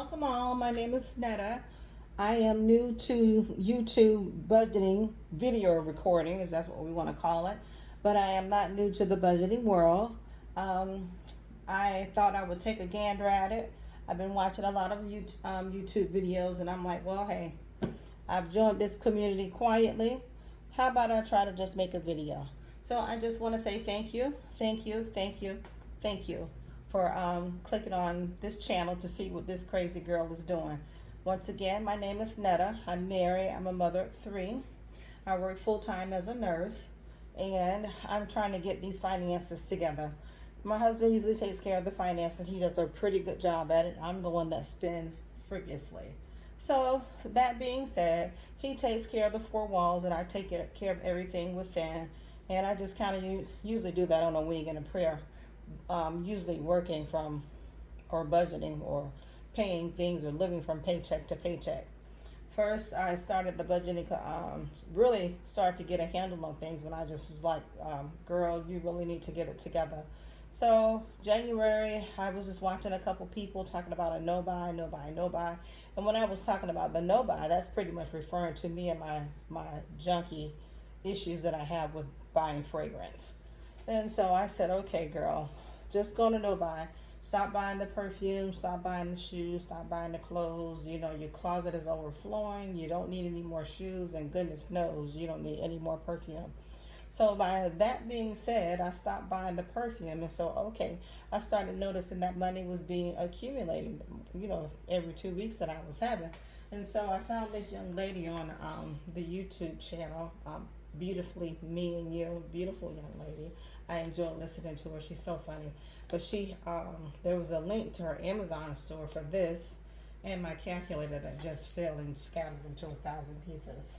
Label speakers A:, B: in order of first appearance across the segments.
A: Welcome all. My name is Netta. I am new to YouTube budgeting video recording, if that's what we want to call it. But I am not new to the budgeting world. Um, I thought I would take a gander at it. I've been watching a lot of YouTube videos, and I'm like, well, hey, I've joined this community quietly. How about I try to just make a video? So I just want to say thank you, thank you, thank you, thank you for clicking on this channel to see what this crazy girl is doing. Once again, my name is Netta. I'm married. I'm a mother of three. I work full time as a nurse, and I'm trying to get these finances together. My husband usually takes care of the finances. He does a pretty good job at it. I'm the one that spends frivolously. So that being said, he takes care of the four walls, and I take care of everything within. And I just kind of usually do that on a wing and a prayer. Usually working from or budgeting or paying things or living from paycheck to paycheck. First, I started the budgeting, really start to get a handle on things when I just was like, girl, you really need to get it together. So January, I was just watching a couple people talking about a no buy, no buy, no buy. And when I was talking about the no buy, that's pretty much referring to me and my junky issues that I have with buying fragrance. And so I said, okay, girl, just go to no buy. Stop buying the perfume, stop buying the shoes, stop buying the clothes. You know, your closet is overflowing. You don't need any more shoes, and goodness knows you don't need any more perfume. So by that being said, I stopped buying the perfume, and so okay, I started noticing that money was being accumulated, every 2 weeks that I was having. And so I found this young lady on the YouTube channel, Beautifully Me and You, beautiful young lady. I enjoy listening to her. She's so funny. But there was a link to her Amazon store for this and my calculator that just fell and scattered into 1,000 pieces.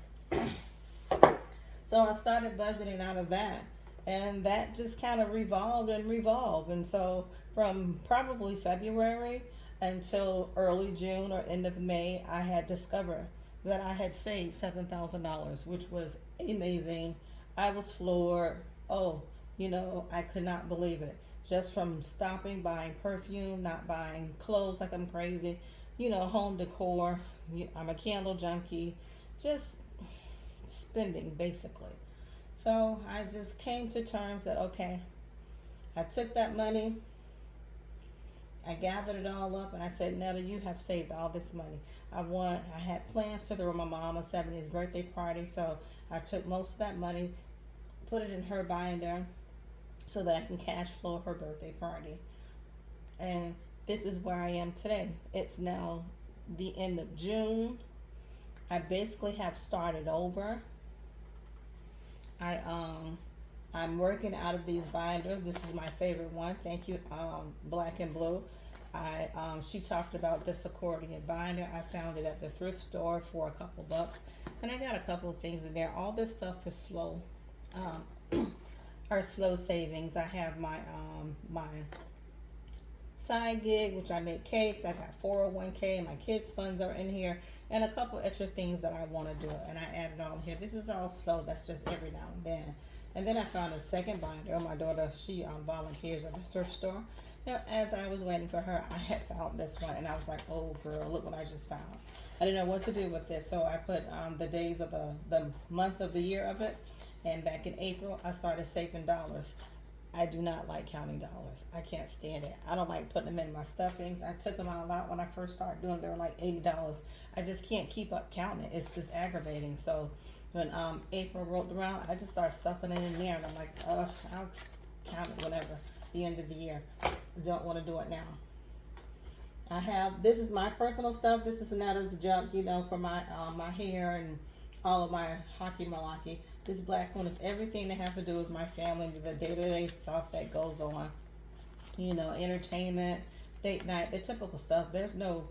A: So I started budgeting out of that, and that just kind of revolved and revolved. And so from probably February until early June or end of May, I had discovered that I had saved $7,000, which was amazing. I was floored. I could not believe it. Just from stopping buying perfume, not buying clothes like I'm crazy, home decor. I'm a candle junkie, just spending basically. So I just came to terms that, okay, I took that money, I gathered it all up, and I said, Netta, you have saved all this money. I had plans to throw my mom a 70th birthday party, so I took most of that money, put it in her binder so that I can cash flow her birthday party. And this is where I am today. It's now the end of June. I basically have started over. I'm working out of these binders. This is my favorite one. Thank you, Black and Blue. She talked about this accordion binder. I found it at the thrift store for a couple bucks, and I got a couple of things in there. All this stuff is slow, are slow savings. I have my side gig, which I make cakes. I got 401k. My kids' funds are in here, and a couple extra things that I want to do, and I added all here. This is all slow. That's just every now and then. And then I found a second binder. My daughter, she volunteers at the thrift store. Now, as I was waiting for her, I had found this one, and I was like, oh, girl, look what I just found. I didn't know what to do with this, so I put the days of the months of the year of it, and back in April, I started saving dollars. I do not like counting dollars. I can't stand it. I don't like putting them in my stuffings. I took them all out when I first started doing them. They were like $80. I just can't keep up counting it. It's just aggravating. So when April rolled around, I just started stuffing it in there, and I'm like, I'll count it whenever, the end of the year. I don't want to do it now. This is my personal stuff. This is Netta's junk, for my hair and all of my hockey malaki. This black one is everything that has to do with my family, the day-to-day stuff that goes on. Entertainment, date night, the typical stuff. There's nothing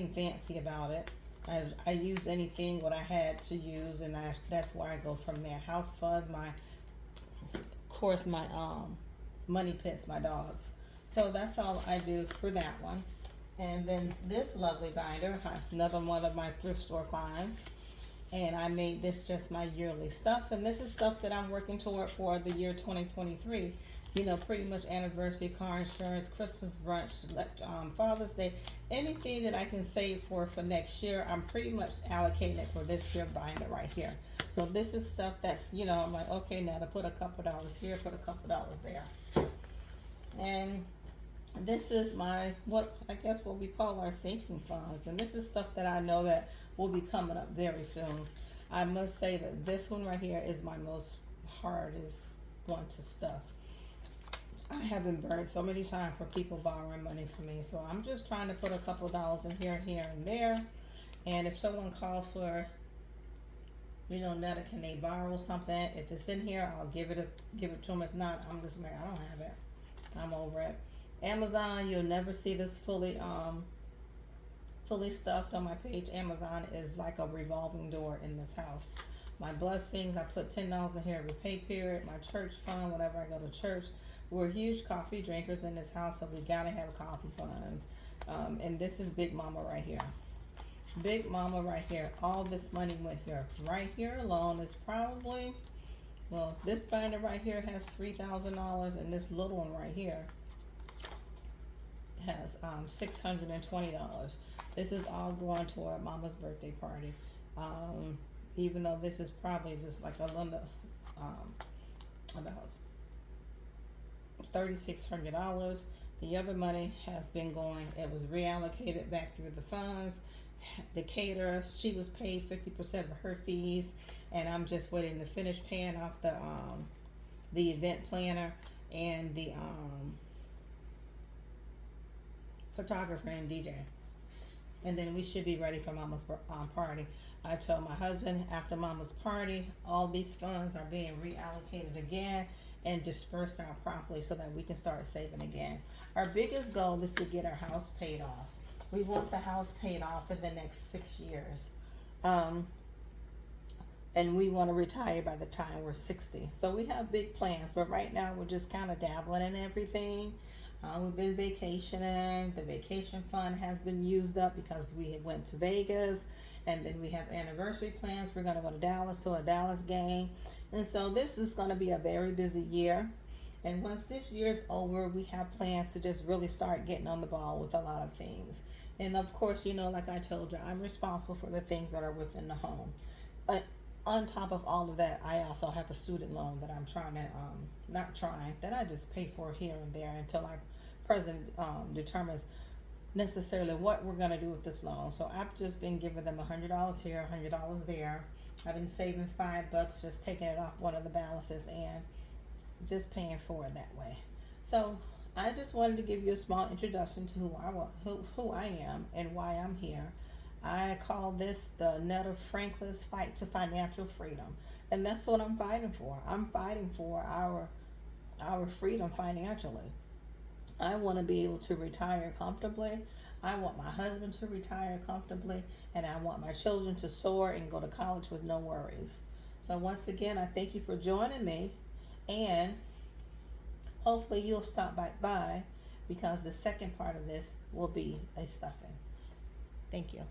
A: fancy about it. I use anything what I had to use, and that's where I go from there. House funds, my money pits, my dogs. So that's all I do for that one. And then this lovely binder, another one of my thrift store finds. And I made this just my yearly stuff. And this is stuff that I'm working toward for the year 2023. pretty much anniversary, car insurance, Christmas brunch, Father's Day, anything that I can save for next year, I'm pretty much allocating it for this year, buying it right here. So this is stuff that's, I'm like, okay, now to put a couple dollars here, put a couple dollars there. And this is what we call our sinking funds. And this is stuff that I know that will be coming up very soon. I must say that this one right here is my most hardest one to stuff. I have been burned so many times for people borrowing money from me. So I'm just trying to put a couple dollars in here, and there. And if someone calls for, Netta, can they borrow something? If it's in here, I'll give it to them. If not, I'm just like, I don't have it. I'm over it. Amazon, you'll never see this fully stuffed on my page. Amazon is like a revolving door in this house. My blessings, I put $10 in here every pay period. My church fund, whenever I go to church. We're huge coffee drinkers in this house, so we gotta have coffee funds. And this is Big Mama right here. Big Mama right here. All this money went here. Right here alone is probably, this binder right here has $3,000, and this little one right here has $620. This is all going toward Mama's birthday party. Even though this is probably just like a little, about $3,600. The other money has been going, it was reallocated back through the funds. The caterer, she was paid 50% of her fees, and I'm just waiting to finish paying off the event planner and the photographer and DJ. And then we should be ready for Mama's party. I told my husband after Mama's party, all these funds are being reallocated again and dispersed out properly so that we can start saving again. Our biggest goal is to get our house paid off. We want the house paid off in the next 6 years. And we want to retire by the time we're 60. So we have big plans, but right now we're just kind of dabbling in everything. We've been vacationing. The vacation fund has been used up because we went to Vegas, and then we have anniversary plans. We're going to go to Dallas, so a Dallas game. And so this is going to be a very busy year. And once this year's over, we have plans to just really start getting on the ball with a lot of things. And of course, like I told you, I'm responsible for the things that are within the home. But on top of all of that, I also have a student loan that I'm trying to, that I just pay for here and there until our president determines necessarily what we're going to do with this loan. So I've just been giving them $100 here, $100 there. I've been saving $5, just taking it off one of the balances and just paying for it that way. So I just wanted to give you a small introduction to who I am and why I'm here. I call this the Netta Franklin's Fight to Financial Freedom, and that's what I'm fighting for. I'm fighting for our freedom financially. I want to be able to retire comfortably. I want my husband to retire comfortably, and I want my children to soar and go to college with no worries. So once again, I thank you for joining me, and hopefully you'll stop by because the second part of this will be a stuffing. Thank you.